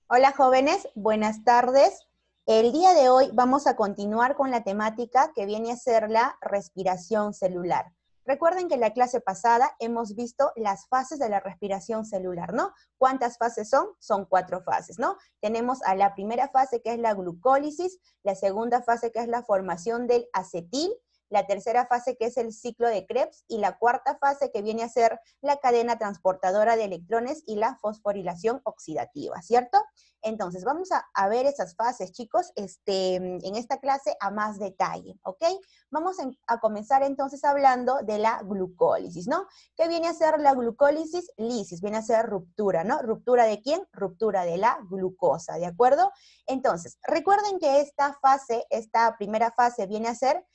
Hola jóvenes, buenas tardes. El día de hoy vamos a continuar con la temática que viene a ser la respiración celular. Recuerden que en la clase pasada hemos visto las fases de la respiración celular, ¿no? ¿Cuántas fases son? Son 4 fases, ¿no? Tenemos a la primera fase que es la glucólisis, la segunda fase que es la formación del acetil, la tercera fase que es el ciclo de Krebs y la cuarta fase que viene a ser la cadena transportadora de electrones y la fosforilación oxidativa, ¿cierto? Entonces, vamos a ver esas fases, chicos, en esta clase a más detalle, ¿ok? Vamos a comenzar entonces hablando de la glucólisis, ¿no? ¿Qué viene a ser la glucólisis? Lisis, viene a ser ruptura, ¿no? ¿Ruptura de quién? Ruptura de la glucosa, ¿de acuerdo? Entonces, recuerden que esta fase, esta primera fase viene a ser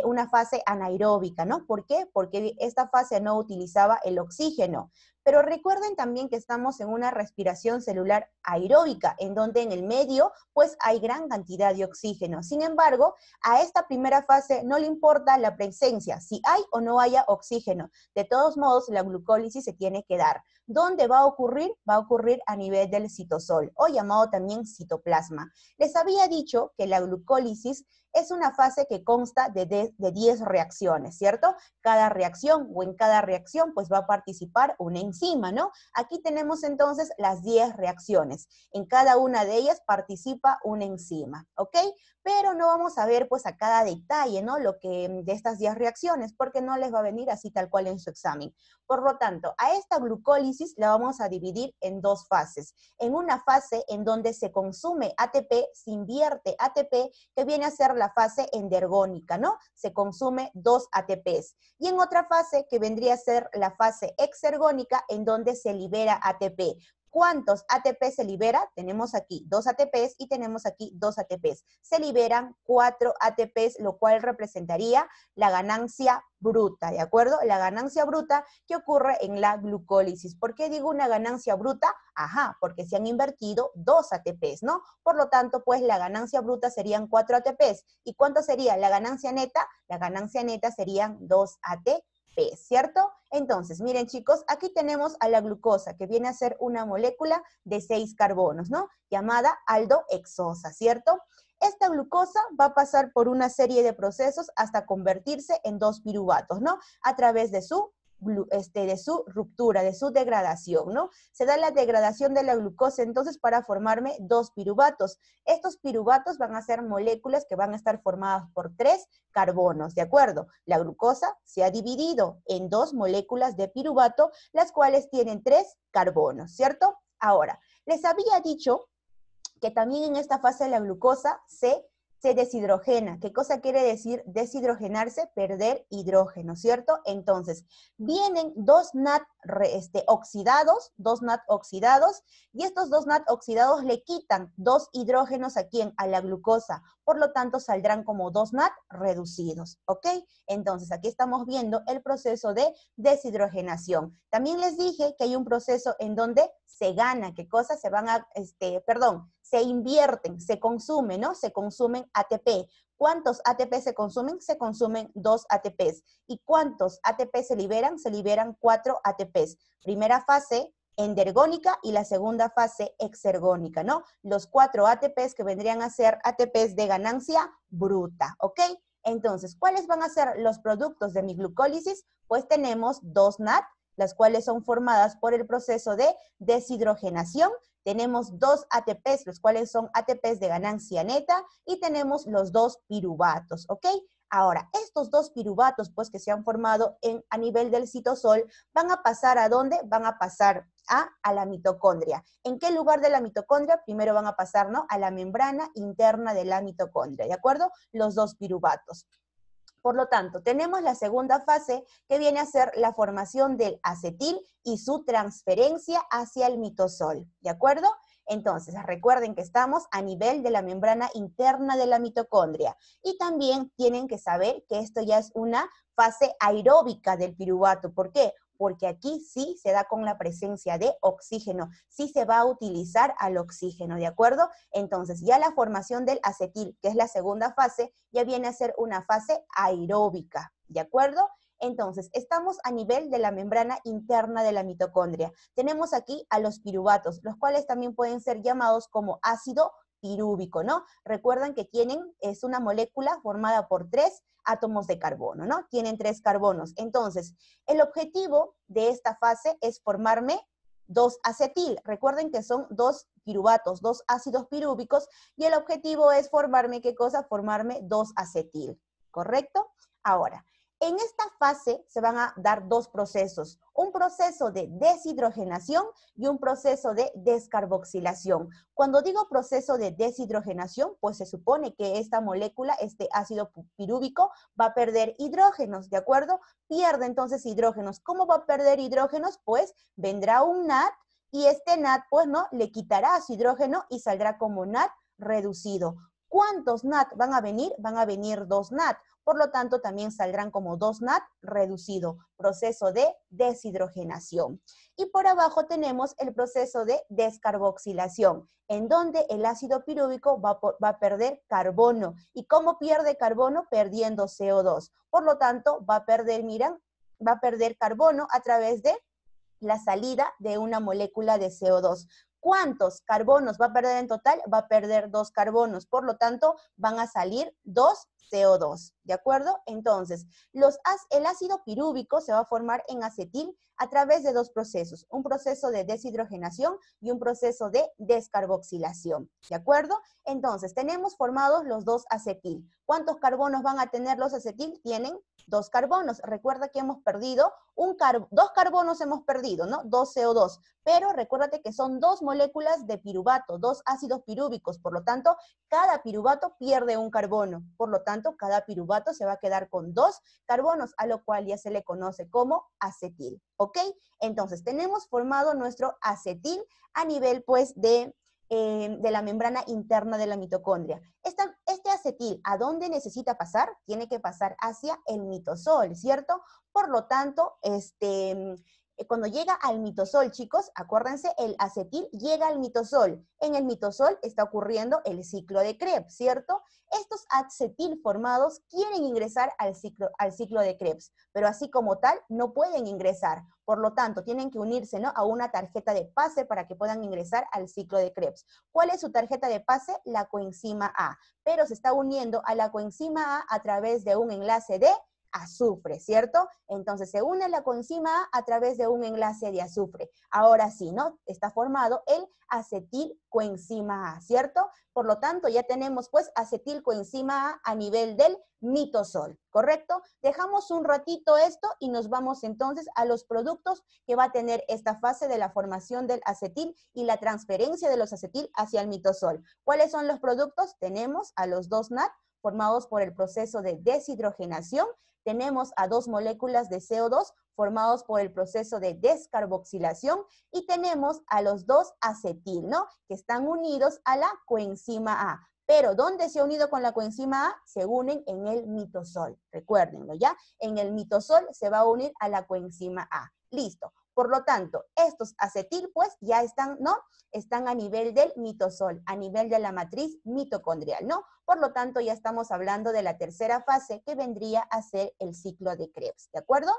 una fase anaeróbica, ¿no? ¿Por qué? Porque esta fase no utilizaba el oxígeno. Pero recuerden también que estamos en una respiración celular aeróbica, en donde en el medio pues hay gran cantidad de oxígeno. Sin embargo, a esta primera fase no le importa la presencia, si hay o no haya oxígeno. De todos modos, la glucólisis se tiene que dar. ¿Dónde va a ocurrir? Va a ocurrir a nivel del citosol, o llamado también citoplasma. Les había dicho que la glucólisis es una fase que consta de 10 reacciones, ¿cierto? Cada reacción o en cada reacción pues va a participar una enzima, ¿no? Aquí tenemos entonces las 10 reacciones. En cada una de ellas participa una enzima, ¿ok? Pero no vamos a ver pues a cada detalle, ¿no? Lo que de estas 10 reacciones, porque no les va a venir así tal cual en su examen. Por lo tanto, a esta glucólisis la vamos a dividir en dos fases. En una fase en donde se consume ATP, se invierte ATP, que viene a ser la fase endergónica, ¿no? Se consume 2 ATPs. Y en otra fase que vendría a ser la fase exergónica, en donde se libera ATP. ¿Cuántos ATP se libera? Tenemos aquí 2 ATPs y tenemos aquí 2 ATPs. Se liberan 4 ATPs, lo cual representaría la ganancia bruta, ¿de acuerdo? La ganancia bruta que ocurre en la glucólisis. ¿Por qué digo una ganancia bruta? Ajá, porque se han invertido 2 ATPs, ¿no? Por lo tanto, pues la ganancia bruta serían 4 ATPs. ¿Y cuánto sería la ganancia neta? La ganancia neta serían 2 ATP, ¿cierto? Entonces, miren chicos, aquí tenemos a la glucosa, que viene a ser una molécula de 6 carbonos, ¿no? Llamada aldohexosa, ¿cierto? Esta glucosa va a pasar por una serie de procesos hasta convertirse en 2 piruvatos, ¿no? A través de su ruptura, de su degradación, ¿no? Se da la degradación de la glucosa entonces para formarme 2 piruvatos. Estos piruvatos van a ser moléculas que van a estar formadas por 3 carbonos, ¿de acuerdo? La glucosa se ha dividido en 2 moléculas de piruvato, las cuales tienen 3 carbonos, ¿cierto? Ahora, les había dicho que también en esta fase de la glucosa se deshidrogena. ¿Qué cosa quiere decir deshidrogenarse? Perder hidrógeno, ¿cierto? Entonces, vienen dos NAT oxidados, y estos dos NAT oxidados le quitan 2 hidrógenos a quién? A la glucosa. Por lo tanto, saldrán como 2 NAT reducidos, ¿ok? Entonces, aquí estamos viendo el proceso de deshidrogenación. También les dije que hay un proceso en donde se gana, ¿qué cosas? Se invierten, se consumen, ¿no? Se consumen ATP. ¿Cuántos ATP se consumen? Se consumen 2 ATPs. ¿Y cuántos ATP se liberan? Se liberan 4 ATPs. Primera fase endergónica y la segunda fase exergónica, ¿no? Los 4 ATPs que vendrían a ser ATPs de ganancia bruta, ¿ok? Entonces, ¿cuáles van a ser los productos de mi glucólisis? Pues tenemos 2 NAT, las cuales son formadas por el proceso de deshidrogenación. Tenemos 2 ATPs, los cuales son ATPs de ganancia neta, y tenemos los 2 piruvatos, ¿ok? Ahora, estos 2 piruvatos, pues, que se han formado a nivel del citosol, van a pasar ¿a dónde? Van a pasar a la mitocondria. ¿En qué lugar de la mitocondria? Primero van a pasar, ¿no? A la membrana interna de la mitocondria, ¿de acuerdo? Los 2 piruvatos. Por lo tanto, tenemos la segunda fase que viene a ser la formación del acetil y su transferencia hacia el mitosol, ¿de acuerdo? Entonces, recuerden que estamos a nivel de la membrana interna de la mitocondria y también tienen que saber que esto ya es una fase aeróbica del piruvato. ¿Por qué? Porque aquí sí se da con la presencia de oxígeno, sí se va a utilizar al oxígeno, ¿de acuerdo? Entonces, ya la formación del acetil, que es la segunda fase, ya viene a ser una fase aeróbica, ¿de acuerdo? Entonces, estamos a nivel de la membrana interna de la mitocondria. Tenemos aquí a los piruvatos, los cuales también pueden ser llamados como ácido pirúvico, ¿no? Recuerdan que es una molécula formada por 3 átomos de carbono, ¿no? Tienen 3 carbonos. Entonces, el objetivo de esta fase es formarme 2-acetil. Recuerden que son 2 piruvatos, 2 ácidos pirúvicos, y el objetivo es formarme, ¿qué cosa? Formarme 2-acetil, ¿correcto? Ahora, en esta fase se van a dar 2 procesos, un proceso de deshidrogenación y un proceso de descarboxilación. Cuando digo proceso de deshidrogenación, pues se supone que esta molécula, este ácido pirúvico, va a perder hidrógenos, ¿de acuerdo? Pierde entonces hidrógenos. ¿Cómo va a perder hidrógenos? Pues vendrá un NAD y este NAD, pues no, le quitará su hidrógeno y saldrá como NAD reducido. ¿Cuántos NAD van a venir? Van a venir 2 NAD. Por lo tanto, también saldrán como 2 NAD reducido, proceso de deshidrogenación. Y por abajo tenemos el proceso de descarboxilación, en donde el ácido pirúvico va a perder carbono. ¿Y cómo pierde carbono? Perdiendo CO2. Por lo tanto, va a perder, miren, va a perder carbono a través de la salida de una molécula de CO2. ¿Cuántos carbonos va a perder en total? Va a perder 2 carbonos, por lo tanto van a salir 2 CO2, ¿de acuerdo? Entonces, el ácido pirúvico se va a formar en acetil a través de 2 procesos, un proceso de deshidrogenación y un proceso de descarboxilación, ¿de acuerdo? Entonces, tenemos formados los 2 acetil. ¿Cuántos carbonos van a tener los acetil? Tienen 2 carbonos. Recuerda que hemos perdido 2 carbonos hemos perdido, ¿no? 2 CO2. Pero recuérdate que son 2 moléculas de piruvato, 2 ácidos pirúvicos. Por lo tanto, cada piruvato pierde un carbono. Por lo tanto, cada piruvato se va a quedar con 2 carbonos, a lo cual ya se le conoce como acetil. ¿Ok? Entonces, tenemos formado nuestro acetil a nivel, pues, de la membrana interna de la mitocondria. Este acetil, ¿a dónde necesita pasar? Tiene que pasar hacia el mitosol, ¿cierto? Por lo tanto, cuando llega al mitosol, chicos, acuérdense, el acetil llega al mitosol. En el mitosol está ocurriendo el ciclo de Krebs, ¿cierto? Estos acetil formados quieren ingresar al ciclo de Krebs, pero así como tal no pueden ingresar. Por lo tanto, tienen que unirse, ¿no?, a una tarjeta de pase para que puedan ingresar al ciclo de Krebs. ¿Cuál es su tarjeta de pase? La coenzima A. Pero se está uniendo a la coenzima A través de un enlace de azufre, ¿cierto? Entonces se une la coenzima A través de un enlace de azufre. Ahora sí, ¿no? Está formado el acetilcoenzima A, ¿cierto? Por lo tanto, ya tenemos pues acetilcoenzima A nivel del mitosol, ¿correcto? Dejamos un ratito esto y nos vamos entonces a los productos que va a tener esta fase de la formación del acetil y la transferencia de los acetil hacia el mitosol. ¿Cuáles son los productos? Tenemos a los 2 NAD formados por el proceso de deshidrogenación. Tenemos a 2 moléculas de CO2 formados por el proceso de descarboxilación y tenemos a los 2 acetil, ¿no?, que están unidos a la coenzima A. Pero, ¿dónde se ha unido con la coenzima A? Se unen en el mitosol. Recuérdenlo, ¿ya? En el mitosol se va a unir a la coenzima A. Listo. Por lo tanto, estos acetil, pues, ya están, ¿no?, están a nivel del mitosol, a nivel de la matriz mitocondrial, ¿no? Por lo tanto, ya estamos hablando de la tercera fase, que vendría a ser el ciclo de Krebs, ¿de acuerdo?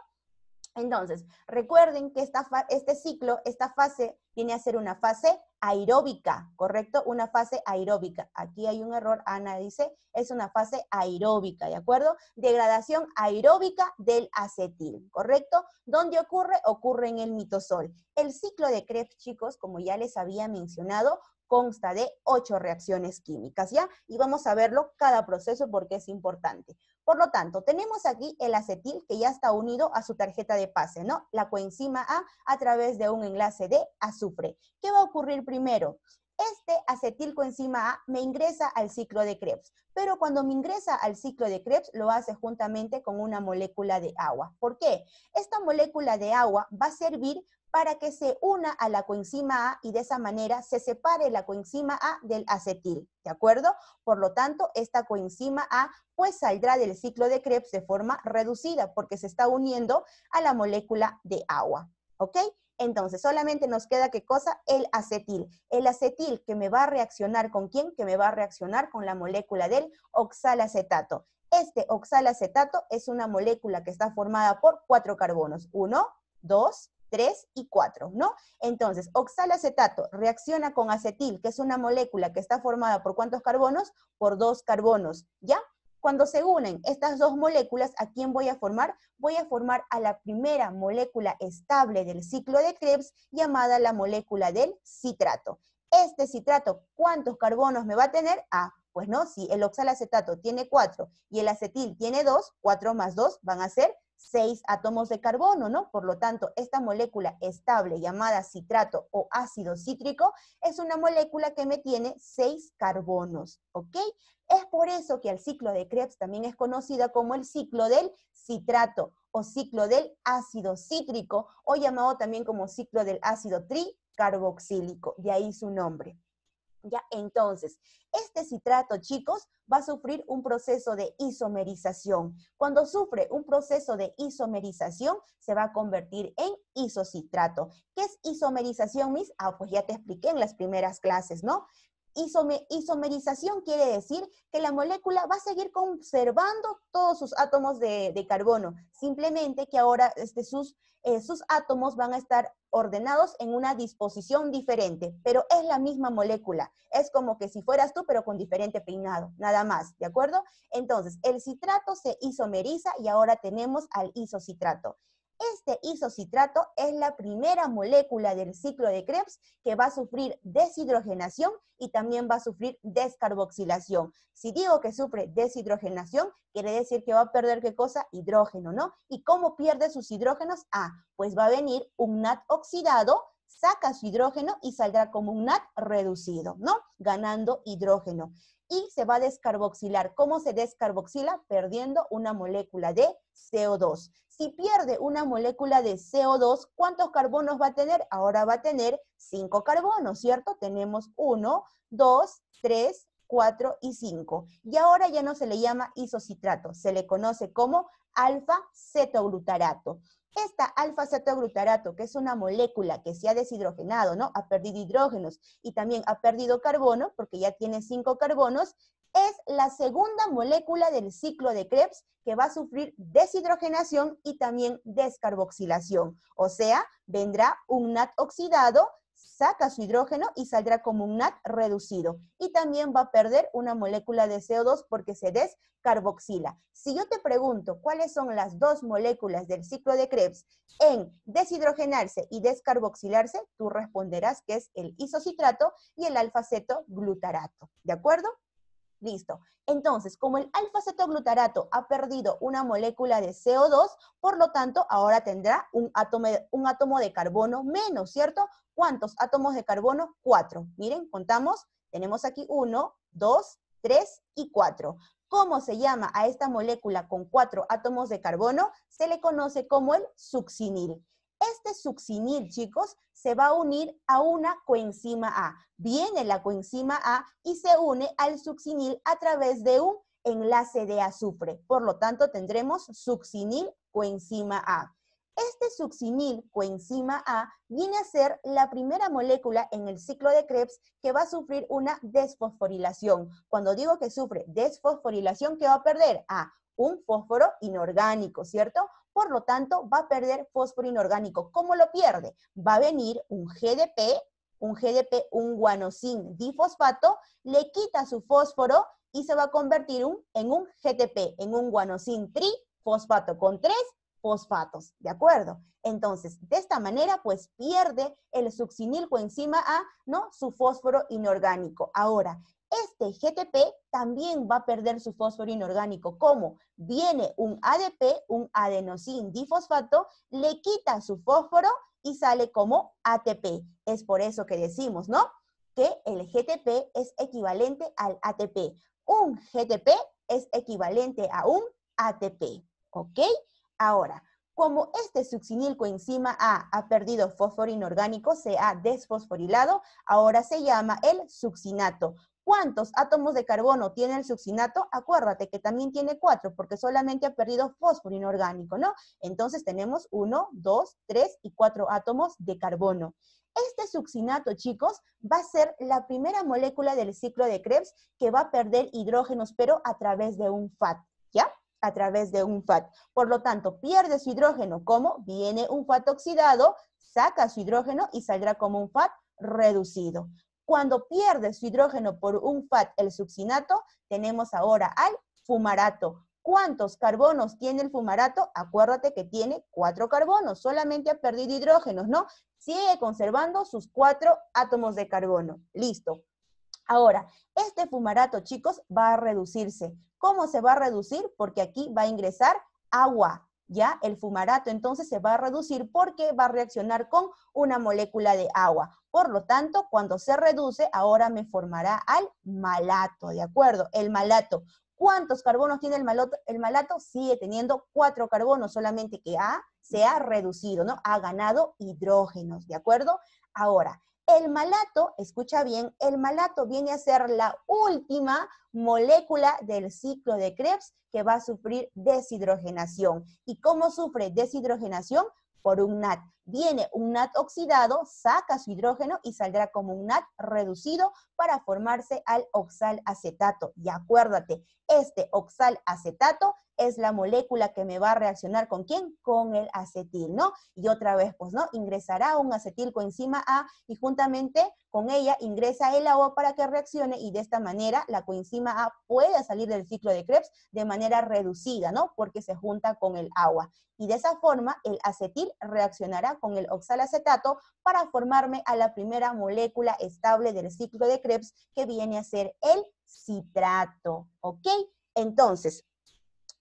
Entonces, recuerden que este ciclo, esta fase, viene a ser una fase aeróbica, ¿correcto? Una fase aeróbica. Aquí hay un error, Ana dice, es una fase aeróbica, ¿de acuerdo? Degradación aeróbica del acetil, ¿correcto? ¿Dónde ocurre? Ocurre en el mitosol. El ciclo de Krebs, chicos, como ya les había mencionado, consta de 8 reacciones químicas, ¿ya? Y vamos a verlo cada proceso porque es importante. Por lo tanto, tenemos aquí el acetil que ya está unido a su tarjeta de pase, ¿no? La coenzima A través de un enlace de azufre. ¿Qué va a ocurrir primero? Este acetilcoenzima A me ingresa al ciclo de Krebs, pero cuando me ingresa al ciclo de Krebs lo hace juntamente con una molécula de agua. ¿Por qué? Esta molécula de agua va a servir para que se una a la coenzima A y de esa manera se separe la coenzima A del acetil, ¿de acuerdo? Por lo tanto, esta coenzima A pues saldrá del ciclo de Krebs de forma reducida porque se está uniendo a la molécula de agua, ¿ok? Entonces, solamente nos queda, ¿qué cosa? El acetil. El acetil que me va a reaccionar ¿con quién? Que me va a reaccionar con la molécula del oxalacetato. Este oxalacetato es una molécula que está formada por 4 carbonos. 1, 2, 3 y 4, ¿no? Entonces, oxalacetato reacciona con acetil, que es una molécula que está formada por ¿cuántos carbonos? Por 2 carbonos, ¿ya? Cuando se unen estas dos moléculas, ¿a quién voy a formar? Voy a formar a la primera molécula estable del ciclo de Krebs, llamada la molécula del citrato. Este citrato, ¿cuántos carbonos me va a tener? Pues no, si el oxalacetato tiene 4 y el acetil tiene 2, 4 más 2 van a ser 6 átomos de carbono, ¿no? Por lo tanto, esta molécula estable llamada citrato o ácido cítrico es una molécula que me tiene 6 carbonos, ¿ok? Es por eso que el ciclo de Krebs también es conocida como el ciclo del citrato o ciclo del ácido cítrico o llamado también como ciclo del ácido tricarboxílico, de ahí su nombre. Ya, entonces, este citrato, chicos, va a sufrir un proceso de isomerización. Cuando sufre un proceso de isomerización, se va a convertir en isocitrato. ¿Qué es isomerización, Miss? Pues ya te expliqué en las primeras clases, ¿no? Isomerización quiere decir que la molécula va a seguir conservando todos sus átomos de carbono, simplemente que ahora sus átomos van a estar ordenados en una disposición diferente, pero es la misma molécula. Es como que si fueras tú, pero con diferente peinado, nada más, ¿de acuerdo? Entonces, el citrato se isomeriza y ahora tenemos al isocitrato. Este isocitrato es la primera molécula del ciclo de Krebs que va a sufrir deshidrogenación y también va a sufrir descarboxilación. Si digo que sufre deshidrogenación, quiere decir que va a perder, ¿qué cosa? Hidrógeno, ¿no? ¿Y cómo pierde sus hidrógenos? Pues va a venir un NAD oxidado, saca su hidrógeno y saldrá como un NAD reducido, ¿no? Ganando hidrógeno. Y se va a descarboxilar. ¿Cómo se descarboxila? Perdiendo una molécula de CO2. Si pierde una molécula de CO2, ¿cuántos carbonos va a tener? Ahora va a tener 5 carbonos, ¿cierto? Tenemos 1, 2, 3, 4 y 5. Y ahora ya no se le llama isocitrato, se le conoce como alfa-cetoglutarato. Esta alfa-cetoglutarato, que es una molécula que se ha deshidrogenado, ¿no? Ha perdido hidrógenos y también ha perdido carbono, porque ya tiene 5 carbonos, es la segunda molécula del ciclo de Krebs que va a sufrir deshidrogenación y también descarboxilación. O sea, vendrá un NAD oxidado, saca su hidrógeno y saldrá como un NAD reducido. Y también va a perder una molécula de CO2 porque se descarboxila. Si yo te pregunto cuáles son las dos moléculas del ciclo de Krebs en deshidrogenarse y descarboxilarse, tú responderás que es el isocitrato y el alfa-cetoglutarato. ¿De acuerdo? Listo. Entonces, como el alfa-cetoglutarato ha perdido una molécula de CO2, por lo tanto, ahora tendrá un átomo de carbono menos, ¿cierto? ¿Cuántos átomos de carbono? 4. Miren, contamos. Tenemos aquí 1, 2, 3 y 4. ¿Cómo se llama a esta molécula con 4 átomos de carbono? Se le conoce como el succinil. Este succinil, chicos, se va a unir a una coenzima A. Viene la coenzima A y se une al succinil a través de un enlace de azufre. Por lo tanto, tendremos succinil coenzima A. Este succinil coenzima A viene a ser la primera molécula en el ciclo de Krebs que va a sufrir una desfosforilación. Cuando digo que sufre desfosforilación, ¿qué va a perder? Un fósforo inorgánico, ¿cierto? Por lo tanto, va a perder fósforo inorgánico. ¿Cómo lo pierde? Va a venir un GDP, un guanosin difosfato, le quita su fósforo y se va a convertir en un GTP, en un guanosin trifosfato con 3 fosfatos, ¿de acuerdo? Entonces, de esta manera, pues pierde el succinil coenzima A, ¿no? Su fósforo inorgánico. Ahora, este GTP también va a perder su fósforo inorgánico. ¿Cómo? Viene un ADP, un adenosin difosfato, le quita su fósforo y sale como ATP. Es por eso que decimos, ¿no? Que el GTP es equivalente al ATP. Un GTP es equivalente a un ATP, ¿ok? Ahora, como este succinil coenzima A ha perdido fósforo inorgánico, se ha desfosforilado, ahora se llama el succinato. ¿Cuántos átomos de carbono tiene el succinato? Acuérdate que también tiene 4, porque solamente ha perdido fósforo inorgánico, ¿no? Entonces tenemos 1, 2, 3 y 4 átomos de carbono. Este succinato, chicos, va a ser la primera molécula del ciclo de Krebs que va a perder hidrógenos, pero a través de un FAT, ¿ya? a través de un FAT. Por lo tanto, pierde su hidrógeno como viene un FAT oxidado, saca su hidrógeno y saldrá como un FAT reducido. Cuando pierde su hidrógeno por un FAT, el succinato, tenemos ahora al fumarato. ¿Cuántos carbonos tiene el fumarato? Acuérdate que tiene 4 carbonos, solamente ha perdido hidrógenos, ¿no? Sigue conservando sus 4 átomos de carbono. Listo. Ahora, este fumarato, chicos, va a reducirse. ¿Cómo se va a reducir? Porque aquí va a ingresar agua, ¿ya? El fumarato entonces se va a reducir porque va a reaccionar con una molécula de agua. Por lo tanto, cuando se reduce, ahora me formará al malato, ¿de acuerdo? El malato. ¿Cuántos carbonos tiene el malato? El malato sigue teniendo 4 carbonos, solamente que se ha reducido, ¿no? Ha ganado hidrógenos, ¿de acuerdo? Ahora, el malato, escucha bien, el malato viene a ser la última molécula del ciclo de Krebs que va a sufrir deshidrogenación. ¿Y cómo sufre deshidrogenación? Por un NAT. Viene un NAT oxidado, saca su hidrógeno y saldrá como un NAT reducido para formarse al oxalacetato. Y acuérdate, este oxalacetato es la molécula que me va a reaccionar ¿con quién? Con el acetil, ¿no? Y otra vez, pues, ¿no? Ingresará un acetilcoenzima A y juntamente con ella ingresa el agua para que reaccione y de esta manera la coenzima A puede salir del ciclo de Krebs de manera reducida, ¿no? Porque se junta con el agua. Y de esa forma el acetil reaccionará con el oxalacetato para formarme a la primera molécula estable del ciclo de Krebs que viene a ser el citrato, ¿ok? Entonces,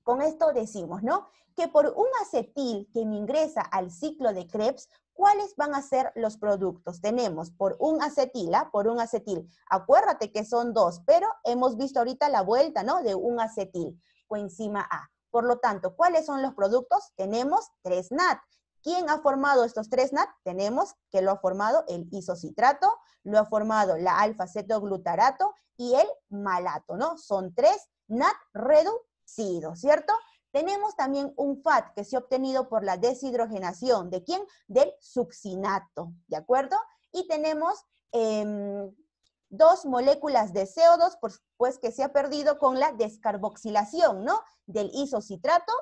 con esto decimos, ¿no? Que por un acetil que me ingresa al ciclo de Krebs, ¿cuáles van a ser los productos? Tenemos por un acetil, por un acetil. Acuérdate que son 2, pero hemos visto ahorita la vuelta, ¿no? De un acetil, coenzima A. Por lo tanto, ¿cuáles son los productos? Tenemos 3 NAT. ¿Quién ha formado estos 3 NAT? Tenemos que lo ha formado el isocitrato, lo ha formado la alfa-cetoglutarato y el malato, ¿no? Son 3 NAT reducidos, ¿cierto? Tenemos también un FAT que se ha obtenido por la deshidrogenación. ¿De quién? Del succinato, ¿de acuerdo? Y tenemos 2 moléculas de CO2, pues que se ha perdido con la descarboxilación, ¿no? Del isocitrato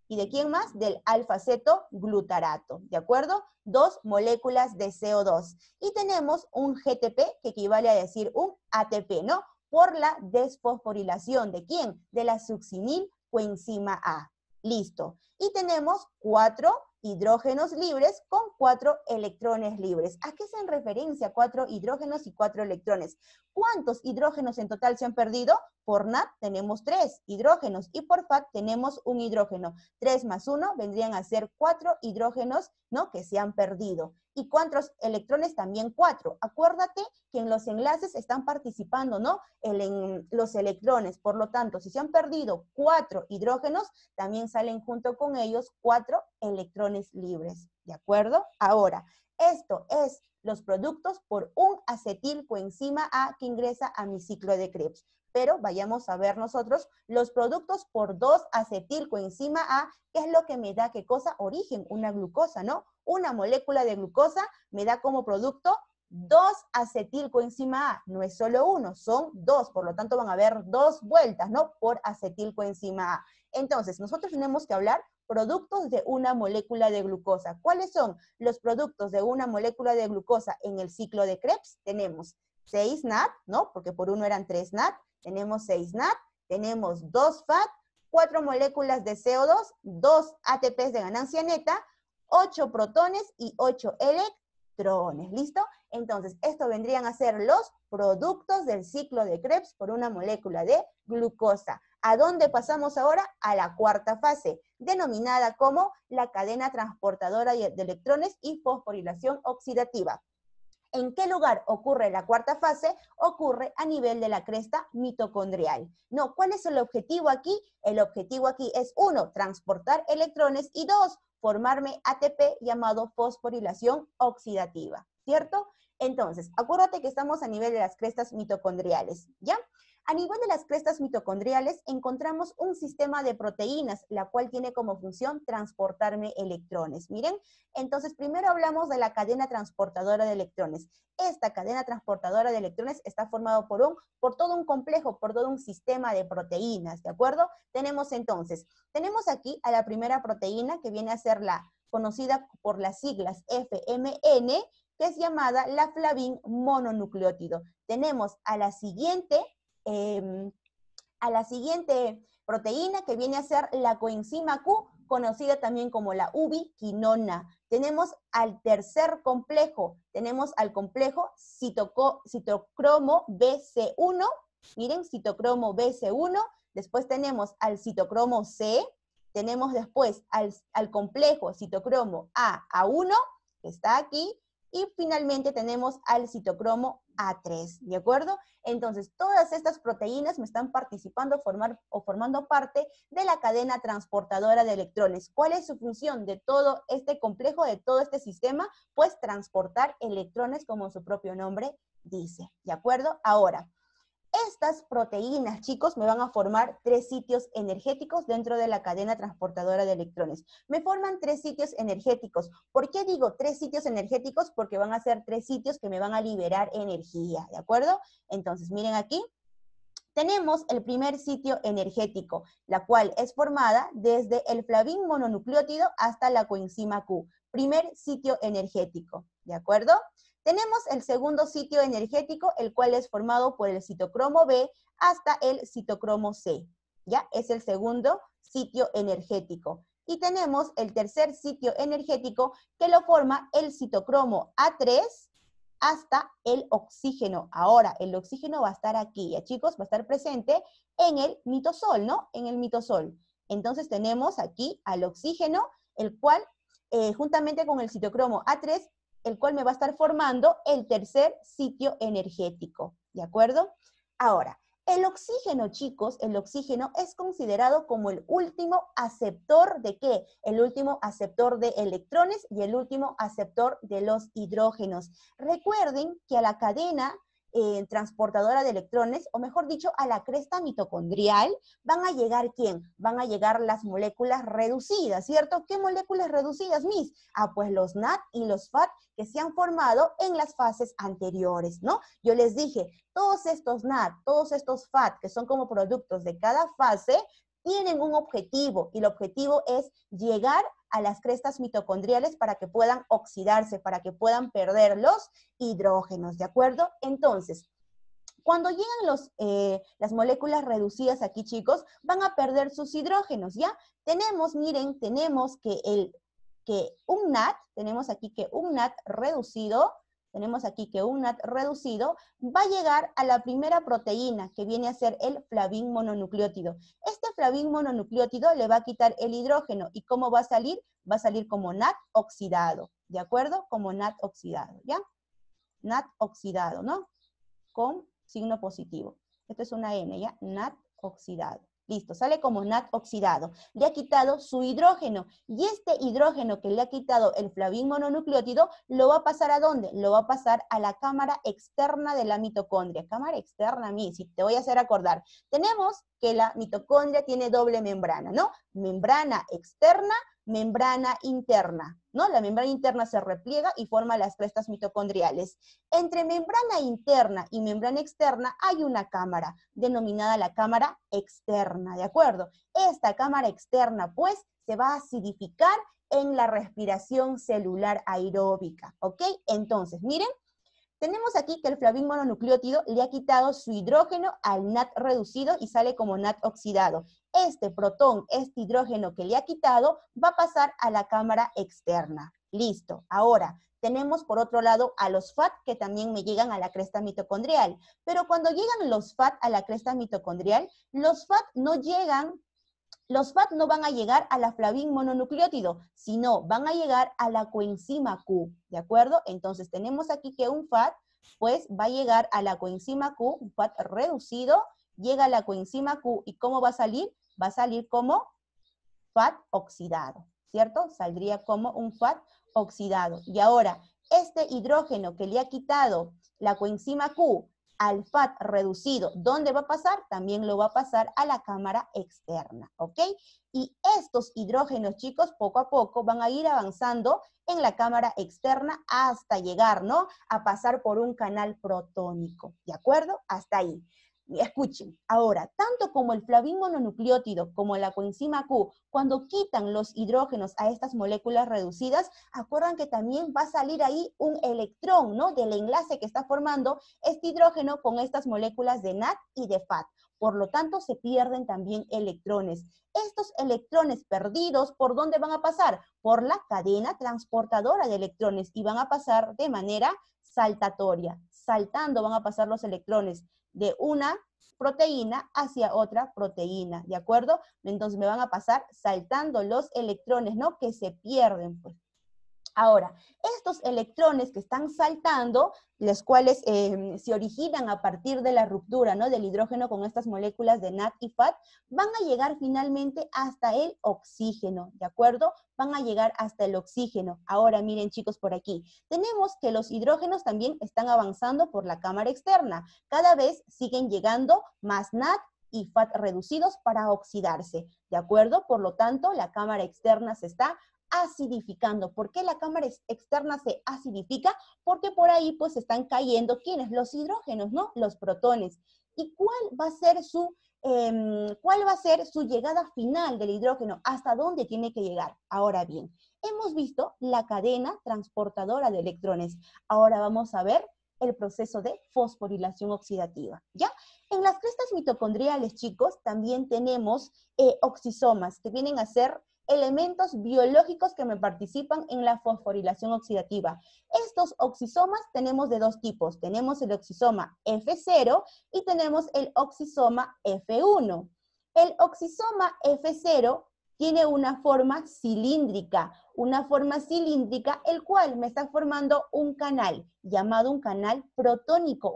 y ¿de quién más? Del alfa-cetoglutarato, ¿de acuerdo? 2 moléculas de CO2. Y tenemos un GTP que equivale a decir un ATP, ¿no? Por la desfosforilación. ¿De quién? De la succinilcoenzima A. Listo. Y tenemos 4 hidrógenos libres con 4 electrones libres. ¿A qué hacen referencia 4 hidrógenos y 4 electrones? ¿Cuántos hidrógenos en total se han perdido? Por NAT tenemos 3 hidrógenos y por FAT tenemos un hidrógeno. 3 más 1 vendrían a ser 4 hidrógenos, ¿no? Que se han perdido. ¿Y cuántos electrones? También 4. Acuérdate que en los enlaces están participando, ¿no? Los electrones. Por lo tanto, si se han perdido 4 hidrógenos, también salen junto con ellos 4 electrones libres. ¿De acuerdo? Ahora, esto es los productos por un acetilcoenzima A que ingresa a mi ciclo de Krebs. Pero vayamos a ver nosotros los productos por 2 acetilcoenzima A, que es lo que me da, ¿qué cosa? Origen, una glucosa, ¿no? Una molécula de glucosa me da como producto 2 acetilcoenzima A. No es solo uno, son 2, por lo tanto van a haber 2 vueltas, ¿no? Por acetilcoenzima A. Entonces, nosotros tenemos que hablar productos de una molécula de glucosa. ¿Cuáles son los productos de una molécula de glucosa en el ciclo de Krebs? Tenemos 6 NAT, ¿no? Porque por uno eran 3 NAT. Tenemos 6 NAT, tenemos 2 FAT, 4 moléculas de CO2, 2 ATPs de ganancia neta, 8 protones y 8 electrones. ¿Listo? Entonces, esto vendrían a ser los productos del ciclo de Krebs por una molécula de glucosa. ¿A dónde pasamos ahora? A la cuarta fase, denominada como la cadena transportadora de electrones y fosforilación oxidativa. ¿En qué lugar ocurre la cuarta fase? Ocurre a nivel de la cresta mitocondrial. No, ¿cuál es el objetivo aquí? El objetivo aquí es 1, transportar electrones y 2, formarme ATP llamado fosforilación oxidativa, ¿cierto? Entonces, acuérdate que estamos a nivel de las crestas mitocondriales, ¿ya? A nivel de las crestas mitocondriales encontramos un sistema de proteínas, la cual tiene como función transportarme electrones. Miren, entonces primero hablamos de la cadena transportadora de electrones. Esta cadena transportadora de electrones está formada por todo un complejo, por todo un sistema de proteínas, ¿de acuerdo? Tenemos entonces, tenemos aquí a la primera proteína que viene a ser la conocida por las siglas FMN, que es llamada la flavin mononucleótido. Tenemos a la siguiente proteína que viene a ser la coenzima Q, conocida también como la ubiquinona. Tenemos al tercer complejo, tenemos al complejo citocromo BC1, miren, citocromo BC1, después tenemos al citocromo C, tenemos después al complejo citocromo A1, que está aquí, y finalmente tenemos al citocromo A3, ¿de acuerdo? Entonces, todas estas proteínas me están participando formando parte de la cadena transportadora de electrones. ¿Cuál es su función de todo este complejo, de todo este sistema? Pues transportar electrones, como su propio nombre dice, ¿de acuerdo? Ahora, estas proteínas, chicos, me van a formar 3 sitios energéticos dentro de la cadena transportadora de electrones. Me forman 3 sitios energéticos. ¿Por qué digo 3 sitios energéticos? Porque van a ser 3 sitios que me van a liberar energía, ¿de acuerdo? Entonces, miren aquí. Tenemos el primer sitio energético, la cual es formada desde el flavin mononucleótido hasta la coenzima Q. Primer sitio energético, ¿de acuerdo? Tenemos el segundo sitio energético, el cual es formado por el citocromo B hasta el citocromo C, ¿ya? Es el segundo sitio energético. Y tenemos el tercer sitio energético que lo forma el citocromo A3 hasta el oxígeno. Ahora, el oxígeno va a estar aquí, ¿ya chicos? Va a estar presente en el mitosol, ¿no? En el mitosol. Entonces tenemos aquí al oxígeno, el cual, juntamente con el citocromo A3, el cual me va a estar formando el tercer sitio energético, ¿de acuerdo? Ahora, el oxígeno, chicos, el oxígeno es considerado como el último aceptor ¿de qué? El último aceptor de electrones y el último aceptor de los hidrógenos. Recuerden que a la cadena transportadora de electrones, o mejor dicho, a la cresta mitocondrial, van a llegar ¿quién? Van a llegar las moléculas reducidas, ¿cierto? ¿Qué moléculas reducidas, Miss? Ah, pues los NAD y los FAT que se han formado en las fases anteriores, ¿no? Yo les dije, todos estos NAD, todos estos FAT, que son como productos de cada fase, tienen un objetivo, y el objetivo es llegar a las crestas mitocondriales para que puedan oxidarse, para que puedan perder los hidrógenos, ¿de acuerdo? Entonces, cuando llegan las moléculas reducidas aquí, chicos, van a perder sus hidrógenos, ¿ya? Tenemos, miren, tenemos que un NAD, tenemos aquí que un NAD reducido, va a llegar a la primera proteína, que viene a ser el flavin mononucleótido. Este flavin mononucleótido le va a quitar el hidrógeno, ¿y cómo va a salir? Va a salir como NAD oxidado, ¿de acuerdo? Como NAD oxidado, ¿ya? NAD oxidado, ¿no? Con signo positivo. Esto es una N, ¿ya? NAD oxidado. Listo, sale como NAD oxidado. Le ha quitado su hidrógeno. Y este hidrógeno que le ha quitado el flavin mononucleótido, ¿lo va a pasar a dónde? Lo va a pasar a la cámara externa de la mitocondria. Cámara externa, a mí, si te voy a hacer acordar. Tenemos que la mitocondria tiene doble membrana, ¿no? Membrana externa, membrana interna, ¿no? La membrana interna se repliega y forma las crestas mitocondriales. Entre membrana interna y membrana externa hay una cámara, denominada la cámara externa, ¿de acuerdo? Esta cámara externa, pues, se va a acidificar en la respiración celular aeróbica, ¿ok? Entonces, miren, tenemos aquí que el flavin mononucleótido le ha quitado su hidrógeno al NAD reducido y sale como NAD oxidado. Este protón, este hidrógeno que le ha quitado, va a pasar a la cámara externa. Listo. Ahora, tenemos por otro lado a los FAT que también me llegan a la cresta mitocondrial. Pero cuando llegan los FAT a la cresta mitocondrial, los FAT no van a llegar a la flavin mononucleótido, sino van a llegar a la coenzima Q, ¿de acuerdo? Entonces tenemos aquí que un FAT, pues va a llegar a la coenzima Q, un FAT reducido, llega a la coenzima Q, ¿y cómo va a salir? Va a salir como FAT oxidado, ¿cierto? Saldría como un FAT oxidado. Y ahora, este hidrógeno que le ha quitado la coenzima Q al FAT reducido, ¿dónde va a pasar? También lo va a pasar a la cámara externa, ¿ok? Y estos hidrógenos, chicos, poco a poco van a ir avanzando en la cámara externa hasta llegar, ¿no? A pasar por un canal protónico, ¿de acuerdo? Hasta ahí. Escuchen, ahora, tanto como el flavín mononucleótido como la coenzima Q, cuando quitan los hidrógenos a estas moléculas reducidas, acuerdan que también va a salir ahí un electrón, ¿no? Del enlace que está formando este hidrógeno con estas moléculas de NAD y de FAT. Por lo tanto, se pierden también electrones. Estos electrones perdidos, ¿por dónde van a pasar? Por la cadena transportadora de electrones y van a pasar de manera saltatoria. Saltando van a pasar los electrones de una proteína hacia otra proteína, ¿de acuerdo? Entonces me van a pasar saltando los electrones, ¿no? Que se pierden, pues. Ahora, estos electrones que están saltando, los cuales se originan a partir de la ruptura, ¿no? Del hidrógeno con estas moléculas de NAD y FAT, van a llegar finalmente hasta el oxígeno, ¿de acuerdo? Van a llegar hasta el oxígeno. Ahora miren, chicos, por aquí. Tenemos que los hidrógenos también están avanzando por la cámara externa. Cada vez siguen llegando más NAD y FAT reducidos para oxidarse, ¿de acuerdo? Por lo tanto, la cámara externa se está acidificando. ¿Por qué la cámara externa se acidifica? Porque por ahí pues están cayendo, ¿quiénes? Los hidrógenos, ¿no? Los protones. ¿Y cuál va a ser su llegada final del hidrógeno? ¿Hasta dónde tiene que llegar? Ahora bien, hemos visto la cadena transportadora de electrones. Ahora vamos a ver el proceso de fosforilación oxidativa, ¿ya? En las crestas mitocondriales, chicos, también tenemos oxisomas, que vienen a ser elementos biológicos que me participan en la fosforilación oxidativa. Estos oxisomas tenemos de dos tipos. Tenemos el oxisoma F0 y tenemos el oxisoma F1. El oxisoma F0 tiene una forma cilíndrica, el cual me está formando un canal, llamado un canal protónico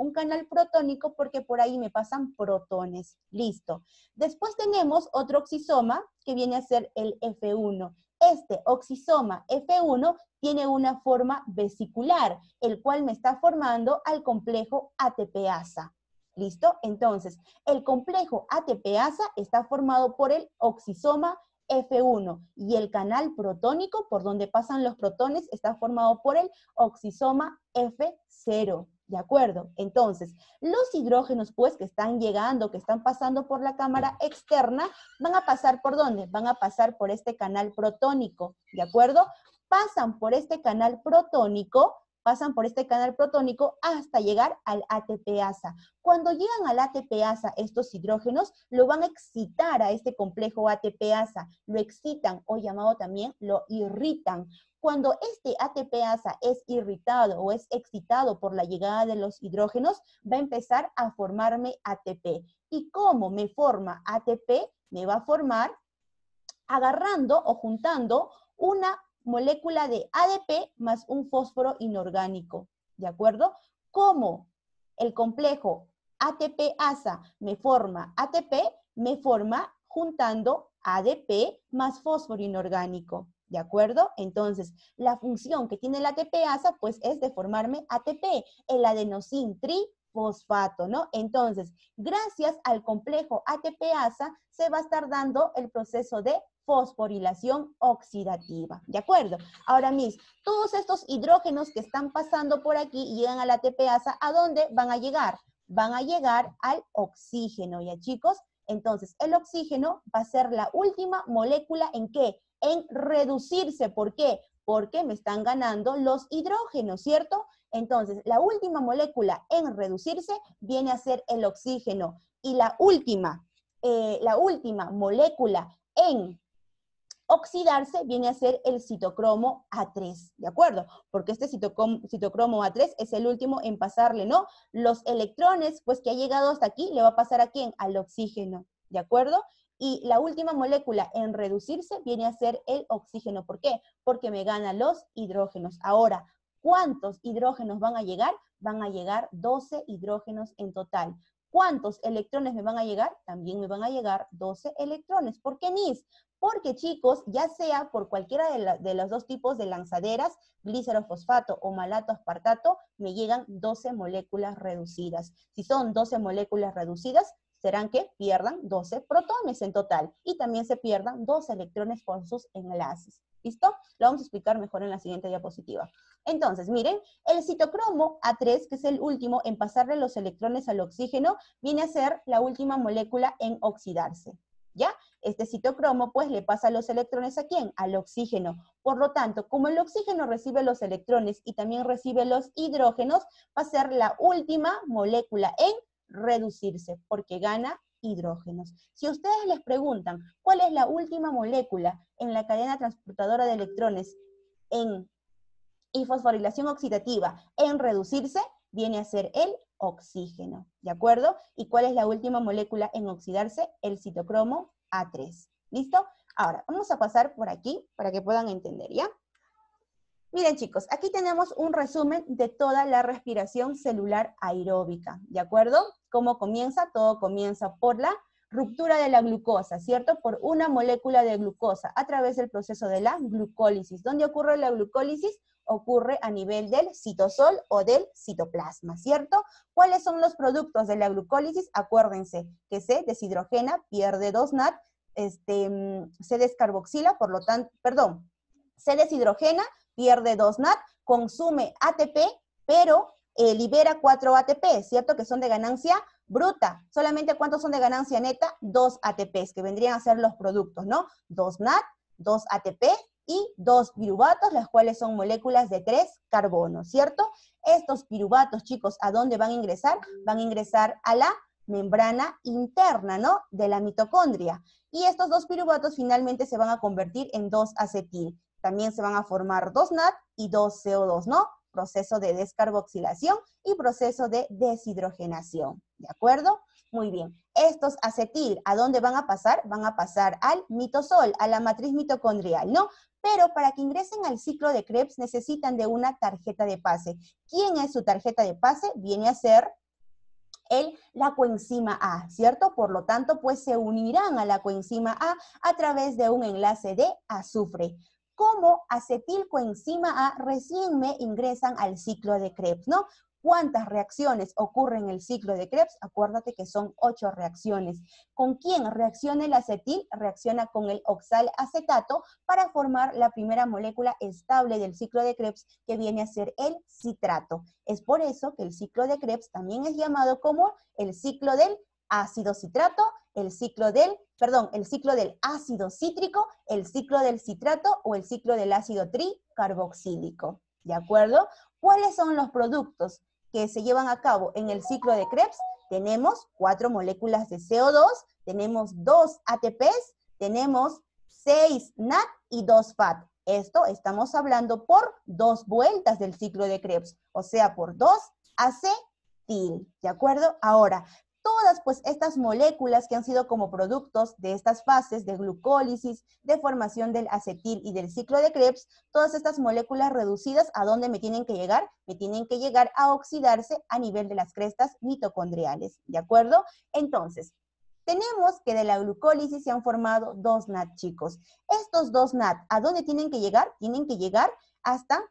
porque por ahí me pasan protones, listo. Después tenemos otro oxisoma que viene a ser el F1. Este oxisoma F1 tiene una forma vesicular, el cual me está formando al complejo ATPasa. ¿Listo? Entonces, el complejo ATPasa está formado por el oxisoma F1 y el canal protónico por donde pasan los protones está formado por el oxisoma F0, ¿de acuerdo? Entonces, los hidrógenos pues que están llegando, que están pasando por la cámara externa, van a pasar ¿por dónde? Van a pasar por este canal protónico, ¿de acuerdo? Pasan por este canal protónico hasta llegar al ATPasa. Cuando llegan al ATPasa, estos hidrógenos lo van a excitar a este complejo ATPasa, lo excitan o llamado también lo irritan. Cuando este ATPasa es irritado o es excitado por la llegada de los hidrógenos, va a empezar a formarme ATP. ¿Y cómo me forma ATP? Me va a formar agarrando o juntando una molécula de ADP más un fósforo inorgánico, ¿de acuerdo? Como el complejo ATP-ASA me forma ATP, me forma juntando ADP más fósforo inorgánico, ¿de acuerdo? Entonces, la función que tiene el ATP-ASA, pues, es de formarme ATP, el adenosín trifosfato, ¿no? Entonces, gracias al complejo ATP-ASA, se va a estar dando el proceso de fosforilación oxidativa, ¿de acuerdo? Ahora, todos estos hidrógenos que están pasando por aquí y llegan a la ATPasa, ¿a dónde van a llegar? Van a llegar al oxígeno, ¿ya, chicos? Entonces, el oxígeno va a ser la última molécula ¿en qué? En reducirse. ¿Por qué? Porque me están ganando los hidrógenos, ¿cierto? Entonces, la última molécula en reducirse viene a ser el oxígeno. Y la última molécula en oxidarse viene a ser el citocromo A3, ¿de acuerdo? Porque este citocromo A3 es el último en pasarle, ¿no? Los electrones, pues que ha llegado hasta aquí, le va a pasar ¿a quién? Al oxígeno, ¿de acuerdo? Y la última molécula en reducirse viene a ser el oxígeno. ¿Por qué? Porque me gana los hidrógenos. Ahora, ¿cuántos hidrógenos van a llegar? Van a llegar 12 hidrógenos en total. ¿Cuántos electrones me van a llegar? También me van a llegar 12 electrones. ¿Por qué, Nis? Porque chicos, ya sea por cualquiera de los dos tipos de lanzaderas, glicerofosfato o malato aspartato, me llegan 12 moléculas reducidas. Si son 12 moléculas reducidas, serán que pierdan 12 protones en total y también se pierdan 2 electrones por sus enlaces. ¿Listo? Lo vamos a explicar mejor en la siguiente diapositiva. Entonces, miren, el citocromo A3, que es el último en pasarle los electrones al oxígeno, viene a ser la última molécula en oxidarse. ¿Ya? Este citocromo, pues, le pasa los electrones ¿a quién? Al oxígeno. Por lo tanto, como el oxígeno recibe los electrones y también recibe los hidrógenos, va a ser la última molécula en reducirse, porque gana hidrógenos. Si ustedes les preguntan cuál es la última molécula en la cadena transportadora de electrones y fosforilación oxidativa en reducirse, viene a ser el oxígeno, ¿de acuerdo? ¿Y cuál es la última molécula en oxidarse? El citocromo A3. ¿Listo? Ahora, vamos a pasar por aquí para que puedan entender, ¿ya? Miren chicos, aquí tenemos un resumen de toda la respiración celular aeróbica, ¿de acuerdo? ¿Cómo comienza? Todo comienza por la ruptura de la glucosa, ¿cierto? Por una molécula de glucosa a través del proceso de la glucólisis. ¿Dónde ocurre la glucólisis? Ocurre a nivel del citosol o del citoplasma, ¿cierto? ¿Cuáles son los productos de la glucólisis? Acuérdense que se deshidrogena, pierde 2 NAD, se descarboxila, por lo tanto, perdón, se deshidrogena, pierde 2 NAD, consume ATP, pero libera 4 ATP, ¿cierto? Que son de ganancia bruta. ¿Solamente cuántos son de ganancia neta? 2 ATPs, que vendrían a ser los productos, ¿no? 2 NAD, 2 ATP y 2 piruvatos, las cuales son moléculas de 3 carbonos, ¿cierto? Estos piruvatos, chicos, ¿a dónde van a ingresar? Van a ingresar a la membrana interna, ¿no? De la mitocondria. Y estos 2 piruvatos finalmente se van a convertir en 2-acetil. También se van a formar 2 NAD y 2 CO2, ¿no? Proceso de descarboxilación y proceso de deshidrogenación, ¿de acuerdo? Muy bien. Estos acetil, ¿a dónde van a pasar? Van a pasar al mitosol, a la matriz mitocondrial, ¿no? Pero para que ingresen al ciclo de Krebs necesitan de una tarjeta de pase. ¿Quién es su tarjeta de pase? Viene a ser la coenzima A, ¿cierto? Por lo tanto, pues se unirán a la coenzima a través de un enlace de azufre. Como acetilcoenzima A recién me ingresan al ciclo de Krebs, ¿no? ¿Cuántas reacciones ocurren en el ciclo de Krebs? Acuérdate que son 8 reacciones. ¿Con quién reacciona el acetil? Reacciona con el oxalacetato para formar la primera molécula estable del ciclo de Krebs, que viene a ser el citrato. Es por eso que el ciclo de Krebs también es llamado como el ciclo del ácido citrato, el ciclo del ácido cítrico, el ciclo del citrato o el ciclo del ácido tricarboxílico. ¿De acuerdo? ¿Cuáles son los productos que se llevan a cabo en el ciclo de Krebs? Tenemos 4 moléculas de CO2, tenemos 2 ATPs, tenemos 6 NAD y 2 FAT. Esto estamos hablando por 2 vueltas del ciclo de Krebs, o sea, por 2 acetil, ¿de acuerdo? Ahora, todas pues estas moléculas que han sido como productos de estas fases de glucólisis, de formación del acetil y del ciclo de Krebs, todas estas moléculas reducidas, ¿a dónde me tienen que llegar? Me tienen que llegar a oxidarse a nivel de las crestas mitocondriales, ¿de acuerdo? Entonces, tenemos que de la glucólisis se han formado 2 NAD, chicos. Estos 2 NAD, ¿a dónde tienen que llegar? Tienen que llegar hasta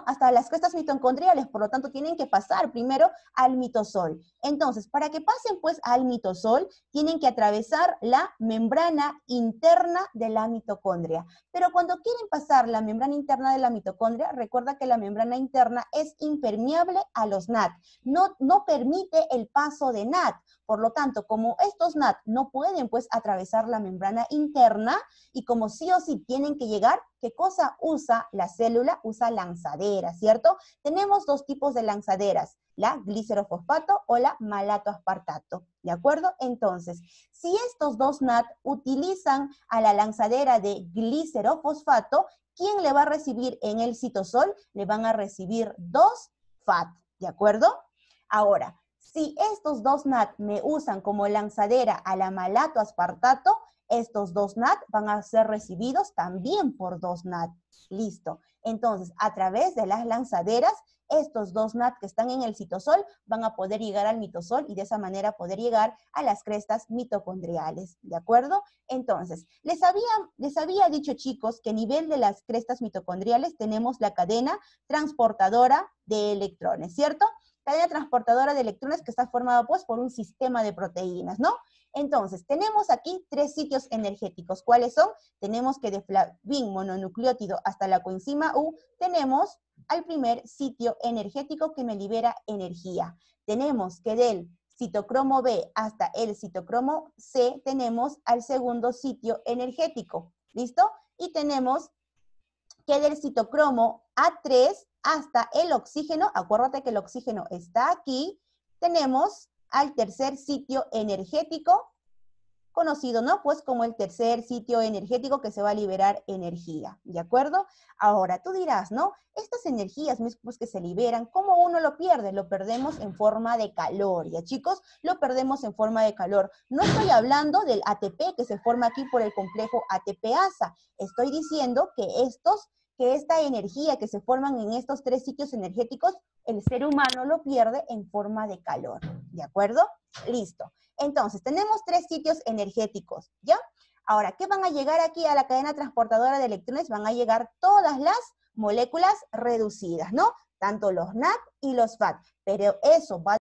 hasta las crestas mitocondriales, por lo tanto tienen que pasar primero al mitosol. Entonces, para que pasen pues al mitosol, tienen que atravesar la membrana interna de la mitocondria. Pero cuando quieren pasar la membrana interna de la mitocondria, recuerda que la membrana interna es impermeable a los NAD, no permite el paso de NAD. Por lo tanto, como estos NAD no pueden pues atravesar la membrana interna y como sí o sí tienen que llegar, ¿qué cosa usa la célula? Usa lanzadera, ¿cierto? Tenemos 2 tipos de lanzaderas, la glicerofosfato o la malato aspartato, ¿de acuerdo? Entonces, si estos 2 NAD utilizan a la lanzadera de glicerofosfato, ¿quién le va a recibir en el citosol? Le van a recibir 2 FAT, ¿de acuerdo? Ahora, si estos 2 NAD me usan como lanzadera a la malato aspartato, Estos 2 NAT van a ser recibidos también por 2 NAT. Listo. Entonces, a través de las lanzaderas, estos 2 NAT que están en el citosol van a poder llegar al mitosol y de esa manera poder llegar a las crestas mitocondriales, ¿de acuerdo? Entonces, les había dicho, chicos, que a nivel de las crestas mitocondriales tenemos la cadena transportadora de electrones, ¿cierto? Cadena transportadora de electrones que está formada pues por un sistema de proteínas, ¿no? Entonces, tenemos aquí 3 sitios energéticos. ¿Cuáles son? Tenemos que de flavin mononucleótido hasta la coenzima U, tenemos al primer sitio energético que me libera energía. Tenemos que del citocromo B hasta el citocromo C tenemos al segundo sitio energético. ¿Listo? Y tenemos que del citocromo A3 hasta el oxígeno, acuérdate que el oxígeno está aquí, tenemos al tercer sitio energético, conocido, ¿no? Pues como el tercer sitio energético que se va a liberar energía, ¿de acuerdo? Ahora, tú dirás, ¿no? Estas energías mismas que se liberan, ¿cómo uno lo pierde? Lo perdemos en forma de calor, ¿ya, chicos? Lo perdemos en forma de calor. No estoy hablando del ATP que se forma aquí por el complejo ATP-ASA. Estoy diciendo que esta energía que se forman en estos 3 sitios energéticos, el ser humano lo pierde en forma de calor, ¿de acuerdo? Listo. Entonces, tenemos 3 sitios energéticos, ¿ya? Ahora, ¿qué van a llegar aquí a la cadena transportadora de electrones? Van a llegar todas las moléculas reducidas, ¿no? Tanto los NAD y los FAD, pero eso va